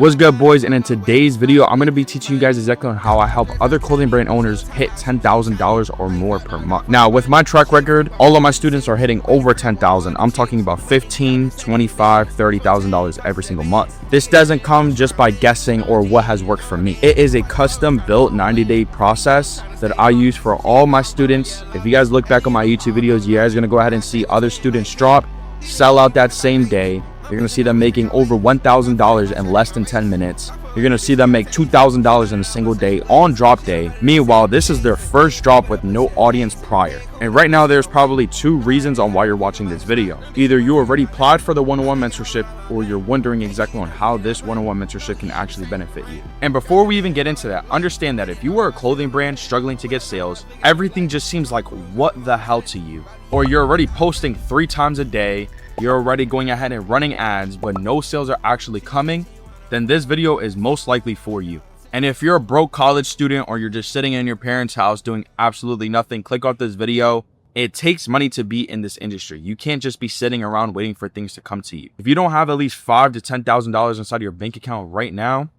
What's good, boys? And in today's video, I'm going to be teaching you guys exactly on how I help other clothing brand owners hit $10,000 or more per month. Now, with my track record, all of my students are hitting over $10,000. I'm talking about $15,000, $25,000, $30,000 every single month. This doesn't come just by guessing or what has worked for me. It is a custom built 90-day process that I use for all my students. If you guys look back on my YouTube videos, you guys are going to go ahead and see other students drop, sell out that same day. You're going to see them making over $1,000 in less than 10 minutes. You're going to see them make $2,000 in a single day on drop day. Meanwhile, this is their first drop with no audience prior. And right now, there's probably two reasons on why you're watching this video. Either you already applied for the one-on-one mentorship, or you're wondering exactly on how this one-on-one mentorship can actually benefit you. And before we even get into that, understand that if you are a clothing brand struggling to get sales, everything just seems like what the hell to you. Or you're already posting 3 times a day, you're already going ahead and running ads, but no sales are actually coming, then this video is most likely for you. And if you're a broke college student or you're just sitting in your parents' house doing absolutely nothing, click off this video. It takes money to be in this industry. You can't just be sitting around waiting for things to come to you. If you don't have at least $5,000 to $10,000 inside your bank account right now,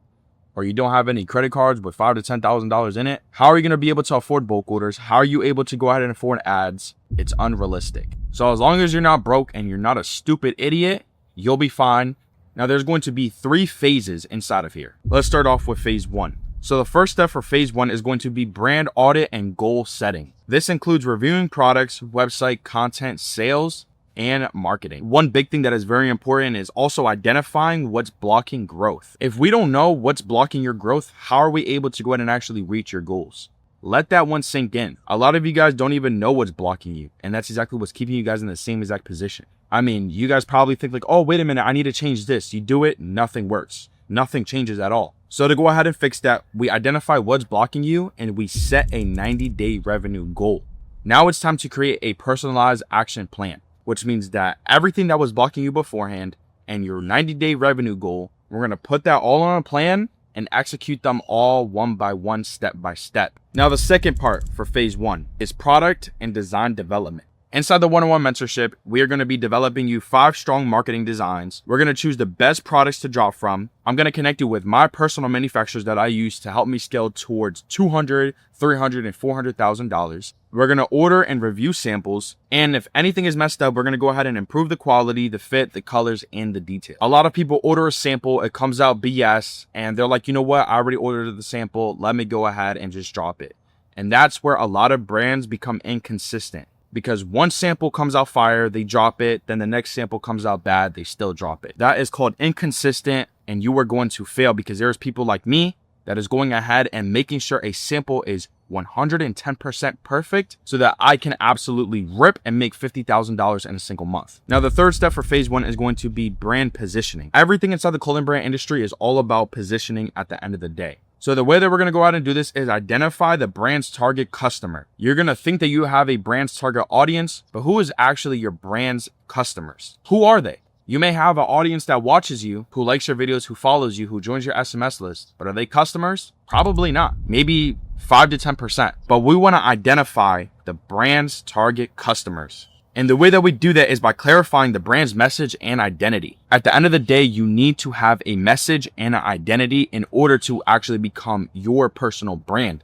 or you don't have any credit cards with $5,000 to $10,000 in it, how are you going to be able to afford bulk orders? How are you able to go ahead and afford ads? It's unrealistic. So as long as you're not broke and you're not a stupid idiot, you'll be fine. Now there's going to be 3 phases inside of here. Let's start off with phase 1. So the first step for phase 1 is going to be brand audit and goal setting. This includes reviewing products, website content, sales, and marketing. One big thing that is very important is also identifying what's blocking growth. If we don't know what's blocking your growth, how are we able to go ahead and actually reach your goals? Let that one sink in. A lot of you guys don't even know what's blocking you, and that's exactly what's keeping you guys in the same exact position. I mean, you guys probably think like, oh, wait a minute, I need to change this. You do it, nothing works. Nothing changes at all. So to go ahead and fix that, we identify what's blocking you and we set a 90-day revenue goal. Now it's time to create a personalized action plan, which means that everything that was blocking you beforehand and your 90-day revenue goal, we're going to put that all on a plan and execute them all one by one, step by step. Now, the second part for phase 1 is product and design development. Inside the one-on-one mentorship, we are going to be developing you 5 strong marketing designs. We're going to choose the best products to drop from. I'm going to connect you with my personal manufacturers that I use to help me scale towards $200,000, $300,000, and $400,000. We're going to order and review samples. And if anything is messed up, we're going to go ahead and improve the quality, the fit, the colors, and the detail. A lot of people order a sample, it comes out BS, and they're like, you know what? I already ordered the sample. Let me go ahead and just drop it. And that's where a lot of brands become inconsistent. Because one sample comes out fire, they drop it. Then the next sample comes out bad, they still drop it. That is called inconsistent, and you are going to fail because there's people like me that is going ahead and making sure a sample is 110% perfect so that I can absolutely rip and make $50,000 in a single month. Now, the third step for phase 1 is going to be brand positioning. Everything inside the clothing brand industry is all about positioning at the end of the day. So the way that we're going to go out and do this is identify the brand's target customer. You're going to think that you have a brand's target audience, but who is actually your brand's customers? Who are they? You may have an audience that watches you, who likes your videos, who follows you, who joins your SMS list, but are they customers? Probably not. Maybe 5 to 10%. But we want to identify the brand's target customers. And the way that we do that is by clarifying the brand's message and identity. At the end of the day, you need to have a message and an identity in order to actually become your personal brand.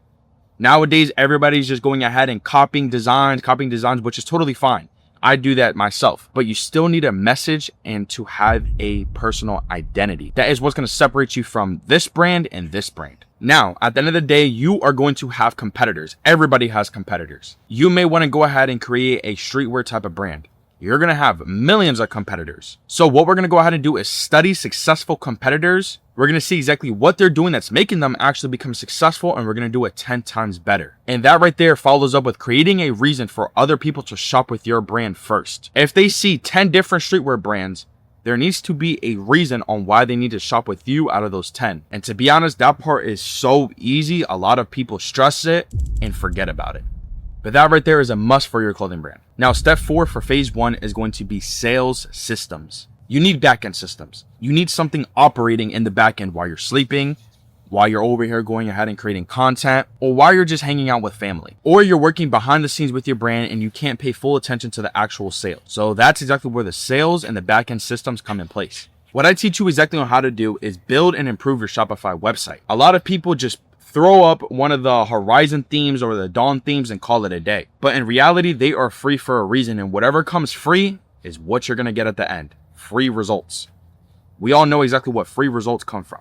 Nowadays, everybody's just going ahead and copying designs, which is totally fine. I do that myself, but you still need a message and to have a personal identity. That is what's going to separate you from this brand and this brand. Now, at the end of the day, you are going to have competitors. Everybody has competitors. You may want to go ahead and create a streetwear type of brand. You're going to have millions of competitors. So what we're going to go ahead and do is study successful competitors. We're going to see exactly what they're doing that's making them actually become successful, and we're going to do it 10 times better. And that right there follows up with creating a reason for other people to shop with your brand first. If they see 10 different streetwear brands, there needs to be a reason on why they need to shop with you out of those 10. And to be honest, that part is so easy. A lot of people stress it and forget about it. But that right there is a must for your clothing brand. Now, step 4 for phase 1 is going to be sales systems. You need backend systems. You need something operating in the backend while you're sleeping, while you're over here going ahead and creating content, or while you're just hanging out with family, or you're working behind the scenes with your brand and you can't pay full attention to the actual sale. So that's exactly where the sales and the backend systems come in place. What I teach you exactly on how to do is build and improve your Shopify website. A lot of people just throw up one of the Horizon themes or the Dawn themes and call it a day. But in reality, they are free for a reason, and whatever comes free is what you're going to get at the end. Free results. We all know exactly what free results come from.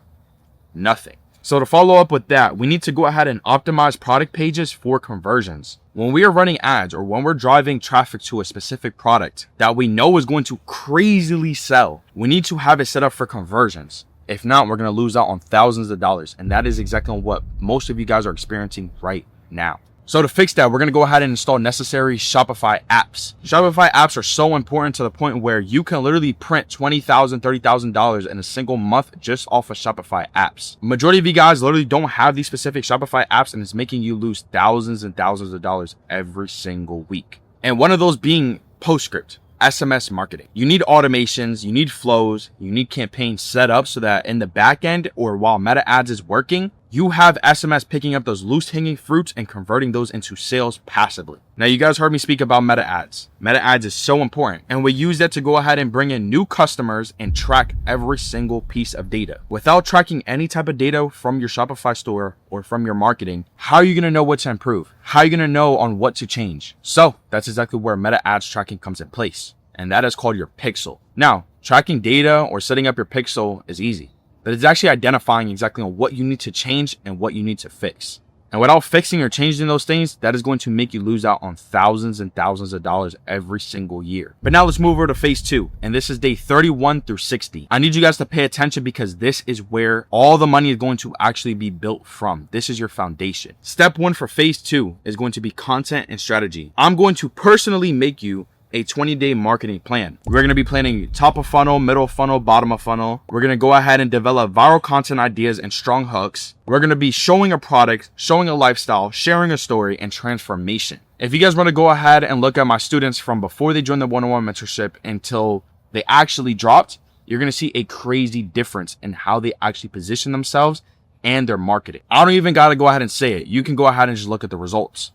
Nothing. So to follow up with that, we need to go ahead and optimize product pages for conversions. When we are running ads or when we're driving traffic to a specific product that we know is going to crazily sell, we need to have it set up for conversions. If not, we're going to lose out on thousands of dollars. And that is exactly what most of you guys are experiencing right now. So to fix that, we're going to go ahead and install necessary Shopify apps. Shopify apps are so important to the point where you can literally print $20,000, $30,000 in a single month just off of Shopify apps. Majority of you guys literally don't have these specific Shopify apps, and it's making you lose thousands and thousands of dollars every single week. And one of those being PostScript. SMS marketing. You need automations, you need flows, you need campaigns set up so that in the back end or while Meta Ads is working, you have SMS picking up those loose hanging fruits and converting those into sales passively. Now, you guys heard me speak about Meta Ads. Meta Ads is so important, and we use that to go ahead and bring in new customers and track every single piece of data. Without tracking any type of data from your Shopify store or from your marketing, how are you going to know what to improve? How are you going to know on what to change? So that's exactly where Meta Ads tracking comes in place, and that is called your pixel. Now, tracking data or setting up your pixel is easy, but it's actually identifying exactly on what you need to change and what you need to fix. And without fixing or changing those things, that is going to make you lose out on thousands and thousands of dollars every single year. But now let's move over to phase 2. And this is day 31 through 60. I need you guys to pay attention because this is where all the money is going to actually be built from. This is your foundation. Step 1 for phase 2 is going to be content and strategy. I'm going to personally make you a 20-day marketing plan. We're going to be planning top of funnel, middle funnel, bottom of funnel. We're going to go ahead and develop viral content ideas and strong hooks. We're going to be showing a product, showing a lifestyle, sharing a story, and transformation. If you guys want to go ahead and look at my students from before they joined the one-on-one mentorship until they actually dropped, you're going to see a crazy difference in how they actually position themselves and their marketing. I don't even got to go ahead and say it. You can go ahead and just look at the results.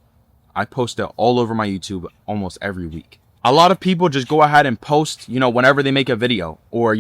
I post it all over my YouTube almost every week. A lot of people just go ahead and post, whenever they make a video, or,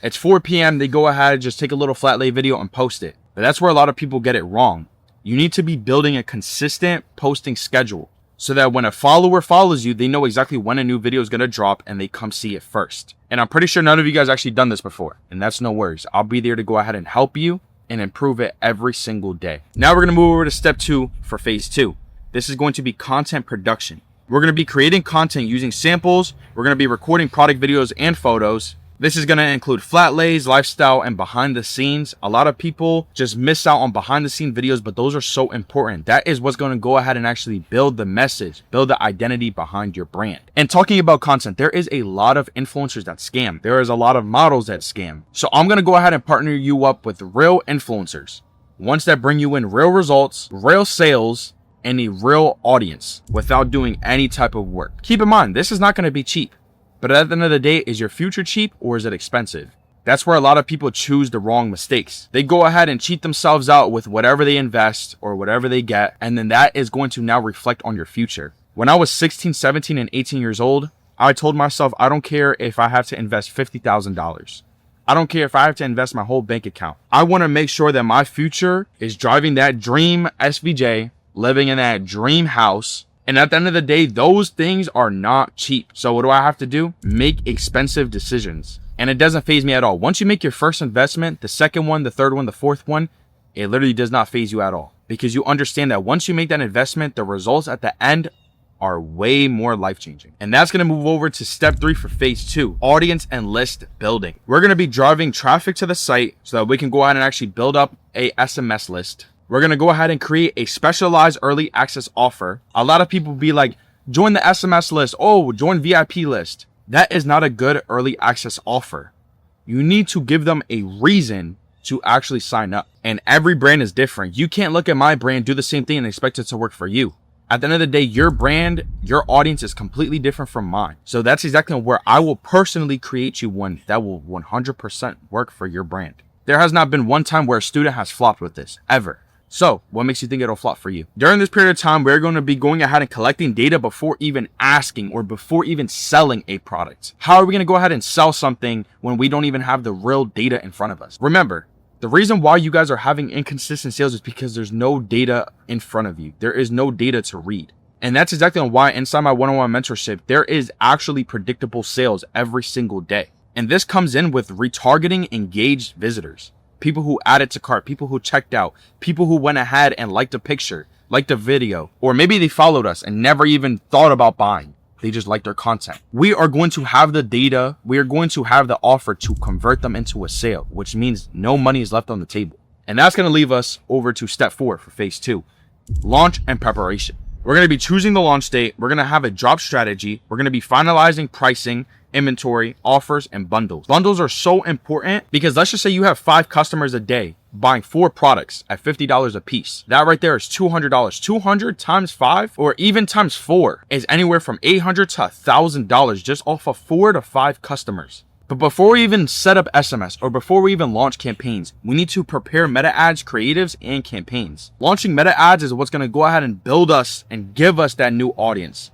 it's 4 p.m. They go ahead and just take a little flat lay video and post it. But that's where a lot of people get it wrong. You need to be building a consistent posting schedule so that when a follower follows you, they know exactly when a new video is going to drop and they come see it first. And I'm pretty sure none of you guys actually done this before, and that's no worries. I'll be there to go ahead and help you and improve it every single day. Now we're going to move over to step 2 for phase 2. This is going to be content production. We're going to be creating content using samples. We're going to be recording product videos and photos. This is going to include flat lays, lifestyle, and behind the scenes. A lot of people just miss out on behind the scene videos, but those are so important. That is what's going to go ahead and actually build the message, build the identity behind your brand. And talking about content, there is a lot of influencers that scam. There is a lot of models that scam. So I'm going to go ahead and partner you up with real influencers, ones that bring you in real results, real sales, and a real audience without doing any type of work. Keep in mind, this is not going to be cheap, but at the end of the day, is your future cheap or is it expensive? That's where a lot of people choose the wrong mistakes. They go ahead and cheat themselves out with whatever they invest or whatever they get, and then that is going to now reflect on your future. When I was 16, 17, and 18 years old, I told myself, I don't care if I have to invest $50,000. I don't care if I have to invest my whole bank account. I want to make sure that my future is driving that dream SVJ, living in that dream house. And at the end of the day, those things are not cheap. So what do I have to do? Make expensive decisions. And it doesn't faze me at all. Once you make your first investment, the second one, the third one, the fourth one, it literally does not faze you at all. Because you understand that once you make that investment, the results at the end are way more life-changing. And that's going to move over to step 3 for phase 2, audience and list building. We're going to be driving traffic to the site so that we can go ahead and actually build up a SMS list. We're going to go ahead and create a specialized early access offer. A lot of people be like, join the SMS list. Oh, join VIP list. That is not a good early access offer. You need to give them a reason to actually sign up. And every brand is different. You can't look at my brand, do the same thing and expect it to work for you. At the end of the day, your brand, your audience is completely different from mine. So that's exactly where I will personally create you one that will 100% work for your brand. There has not been one time where a student has flopped with this, ever. So what makes you think it'll flop for you? During this period of time, we're going to be going ahead and collecting data before even asking or before even selling a product. How are we going to go ahead and sell something when we don't even have the real data in front of us? Remember, the reason why you guys are having inconsistent sales is because there's no data in front of you. There is no data to read. And that's exactly why inside my one-on-one mentorship, there is actually predictable sales every single day. And this comes in with retargeting engaged visitors. People who added to cart, people who checked out, people who went ahead and liked a picture, liked a video, or maybe they followed us and never even thought about buying. They just liked our content. We are going to have the data. We are going to have the offer to convert them into a sale, which means no money is left on the table. And that's going to leave us over to step 4 for phase 2, launch and preparation. We're going to be choosing the launch date. We're going to have a drop strategy. We're going to be finalizing pricing, inventory, offers, and bundles. Bundles are so important because let's just say you have 5 customers a day buying 4 products at $50 a piece. That right there is $200. 200 times 5 or even times 4 is anywhere from $800 to $1,000 just off of 4 to 5 customers. But before we even set up SMS or before we even launch campaigns, we need to prepare meta ads, creatives, and campaigns. Launching meta ads is what's going to go ahead and build us and give us that new audience.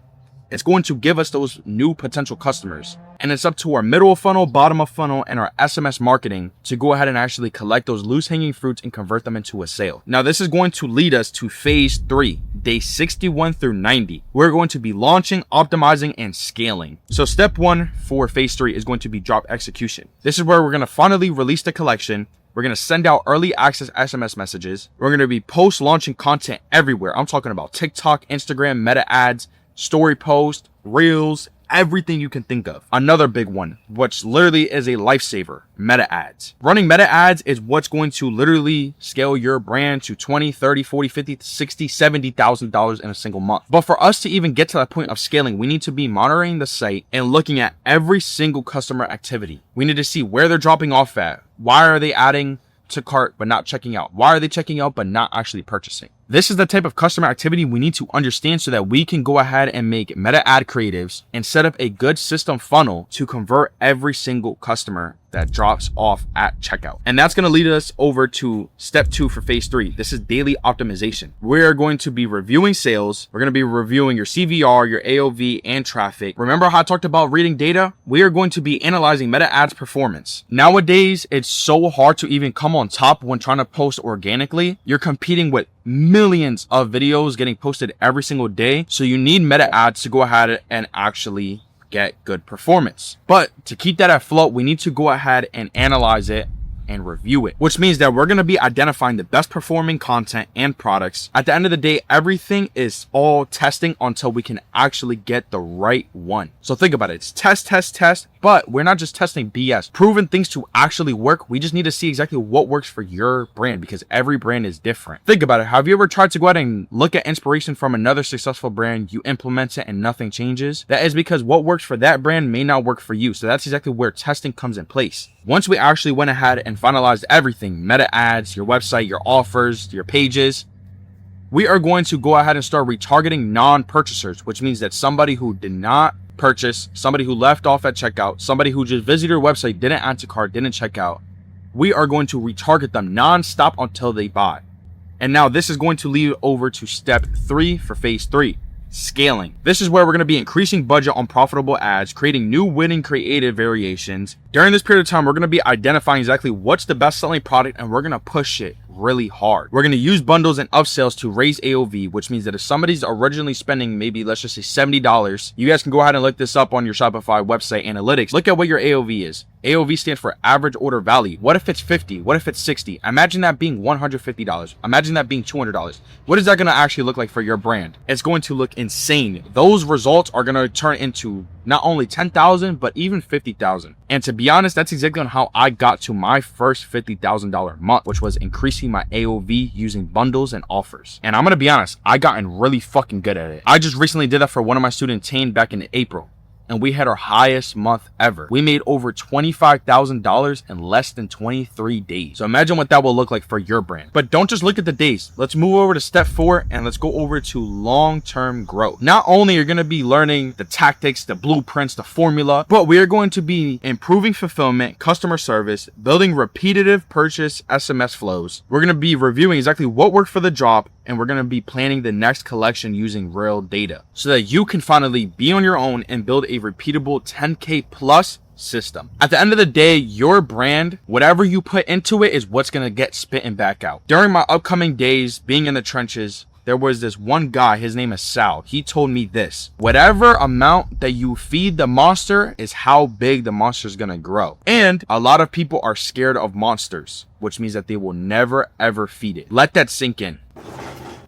It's going to give us those new potential customers. And it's up to our middle of funnel, bottom of funnel, and our SMS marketing to go ahead and actually collect those loose hanging fruits and convert them into a sale. Now, this is going to lead us to phase 3, day 61 through 90. We're going to be launching, optimizing, and scaling. So step 1 for phase 3 is going to be drop execution. This is where we're going to finally release the collection. We're going to send out early access SMS messages. We're going to be post-launching content everywhere. I'm talking about TikTok, Instagram, meta ads, story post, reels, everything you can think of. Another big one, which literally is a lifesaver, meta ads. Running meta ads is what's going to literally scale your brand to $20, $30, $40, $50, $60, $70,000 in a single month. But for us to even get to that point of scaling, we need to be monitoring the site and looking at every single customer activity. We need to see where they're dropping off at. Why are they adding to cart but not checking out? Why are they checking out but not actually purchasing? This is the type of customer activity we need to understand so that we can go ahead and make meta ad creatives and set up a good system funnel to convert every single customer that drops off at checkout. And that's going to lead us over to step 2 for phase 3. This is daily optimization. We're going to be reviewing sales. We're going to be reviewing your CVR, your AOV, and traffic. Remember how I talked about reading data? We are going to be analyzing meta ads performance. Nowadays, it's so hard to even come on top when trying to post organically. You're competing with millions of videos getting posted every single day. So you need meta ads to go ahead and actually get good performance. But to keep that afloat, we need to go ahead and analyze it and review it, which means that we're going to be identifying the best performing content and products. At the end of the day, everything is all testing until we can actually get the right one. So think about it. It's test, test, test, but we're not just testing BS. Proven things to actually work. We just need to see exactly what works for your brand because every brand is different. Think about it. Have you ever tried to go ahead and look at inspiration from another successful brand, you implement it and nothing changes? That is because what works for that brand may not work for you. So that's exactly where testing comes in place. Once we actually went ahead and finalized everything, meta ads, your website, your offers, your pages, we are going to go ahead and start retargeting non-purchasers, which means that somebody who did not purchase, somebody who left off at checkout, somebody who just visited your website, didn't add to cart, didn't check out, we are going to retarget them non-stop until they buy. And now this is going to lead over to step 3 for phase 3. Scaling. This is where we're going to be increasing budget on profitable ads, creating new winning creative variations. During this period of time, we're going to be identifying exactly what's the best selling product and we're going to push it really hard. We're going to use bundles and upsells to raise AOV, which means that if somebody's originally spending maybe, let's just say $70, you guys can go ahead and look this up on your Shopify website analytics. Look at what your AOV is. AOV stands for average order value. What if it's 50? What if it's 60? Imagine that being $150. Imagine that being $200. What is that going to actually look like for your brand? It's going to look insane. Those results are going to turn into not only 10,000, but even 50,000. And to be honest, that's exactly on how I got to my first $50,000 month, which was increasing my AOV using bundles and offers. And I'm going to be honest, I gotten really fucking good at it. I just recently did that for one of my students, Tane, back in April. and we had our highest month ever. We made over $25,000 in less than 23 days. So imagine what that will look like for your brand. But don't just look at the days. Let's move over to step 4 and let's go over to long-term growth. Not only are you going to be learning the tactics, the blueprints, the formula, but we are going to be improving fulfillment, customer service, building repetitive purchase SMS flows. We're going to be reviewing exactly what worked for the drop, and we're going to be planning the next collection using real data so that you can finally be on your own and build a repeatable 10K plus system. At the end of the day, your brand, whatever you put into it is what's going to get spitting back out. During my upcoming days being in the trenches, there was this one guy, his name is Sal. He told me this: whatever amount that you feed the monster is how big the monster is going to grow. And a lot of people are scared of monsters, which means that they will never ever feed it. Let that sink in.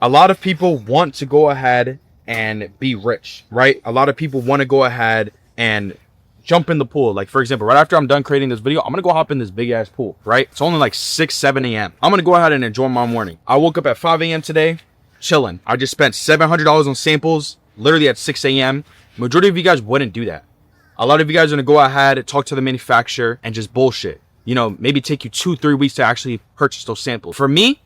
A lot of people want to go ahead and be rich, right? A lot of people want to go ahead and jump in the pool. Like, for example, right after I'm done creating this video, I'm gonna go hop in this big ass pool, right? It's only like 6-7 a.m. I'm gonna go ahead and enjoy my morning. I woke up at 5 a.m. today, chilling. I just spent $700 on samples literally at 6 a.m. Majority of you guys wouldn't do that. A lot of you guys are gonna go ahead, talk to the manufacturer, and just bullshit. You know, maybe take you 2-3 weeks to actually purchase those samples. For me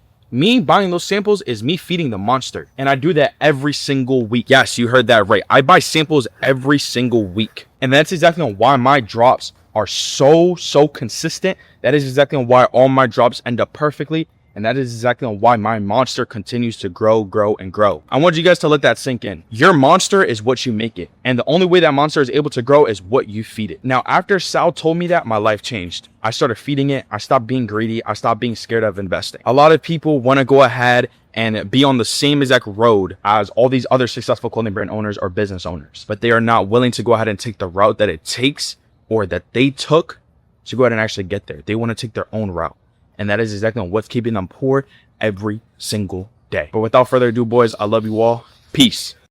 buying those samples is me feeding the monster. And I do that every single week. Yes, you heard that right. I buy samples every single week. And that's exactly why my drops are so consistent. That is exactly why all my drops end up perfectly. And that is exactly why my monster continues to grow and grow. I want you guys to let that sink in. Your monster is what you make it. And the only way that monster is able to grow is what you feed it. Now, after Sal told me that, my life changed. I started feeding it. I stopped being greedy. I stopped being scared of investing. A lot of people want to go ahead and be on the same exact road as all these other successful clothing brand owners or business owners, but they are not willing to go ahead and take the route that it takes or that they took to go ahead and actually get there. They want to take their own route. And that is exactly what's keeping them poor every single day. But without further ado, boys, I love you all. Peace.